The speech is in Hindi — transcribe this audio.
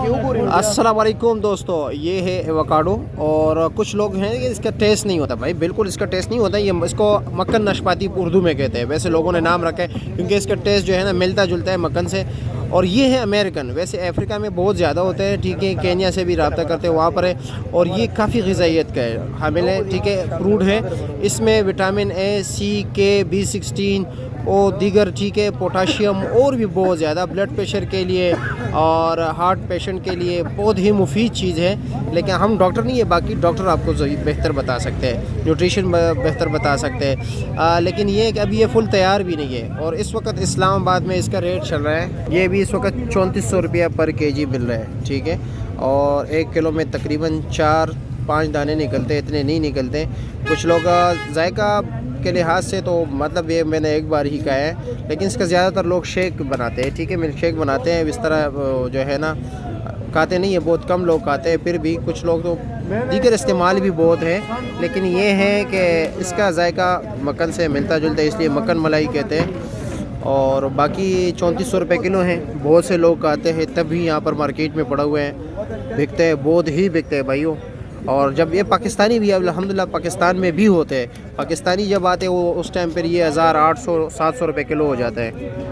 अस्सलाम वालेकुम दोस्तों, ये है एवोकाडो। और कुछ लोग हैं कि इसका टेस्ट नहीं होता। भाई बिल्कुल इसका टेस्ट नहीं होता। ये इसको मक्खन नाशपाती उर्दू में कहते हैं। वैसे लोगों ने नाम रखा है क्योंकि इसका टेस्ट जो है ना मिलता जुलता है मक्खन से। और ये है अमेरिकन। वैसे अफ्रीका में बहुत ज़्यादा होते हैं, ठीक है। केन्या से भी रब्ता करते हैं, वहाँ पर है। और ये काफ़ी ग़िज़ाइयत का है, हामिल है, ठीक है। फ्रूट है, इसमें विटामिन ए, सी, के, B16 और दीगर, ठीक है, पोटाशियम और भी बहुत ज़्यादा ब्लड प्रेशर के लिए और हार्ट पेशेंट के लिए बहुत ही मुफीद चीज़ है। लेकिन हम डॉक्टर नहीं है, बाकी डॉक्टर आपको बेहतर बता सकते हैं, न्यूट्रिशन बेहतर बता सकते हैं। लेकिन ये कि अभी ये फुल तैयार भी नहीं है। और इस वक्त इस्लामाबाद में इसका रेट चल रहा है, ये भी इस वक्त 3400 रुपया पर केजी मिल रहा है, ठीक है। और 1 किलो में तकरीबन 4-5 दाने निकलते, इतने नहीं निकलते। कुछ लोग जायका के लिहाज से तो मतलब ये मैंने एक बार ही कहा है, लेकिन इसका ज़्यादातर लोग शेक बनाते हैं, ठीक है, मिल्क शेक बनाते हैं। इस तरह जो है ना खाते नहीं है, बहुत कम लोग खाते हैं। फिर भी कुछ लोग तो दीगर इस्तेमाल भी बहुत है। लेकिन ये है कि इसका जायका मक्खन से मिलता जुलता है, इसलिए मक्खन मलाई कहते हैं। और बाकी 3400 रुपये किलो हैं। बहुत से लोग खाते हैं, तभी यहाँ पर मार्केट में पड़े हुए हैं, बिकते हैं, बहुत ही बिकते हैं भाइयों। और जब ये पाकिस्तानी भी अल्हम्दुलिल्लाह पाकिस्तान में भी होते हैं, पाकिस्तानी जब आते हैं वो उस टाइम पर ये 1800-700 रुपये किलो हो जाता है।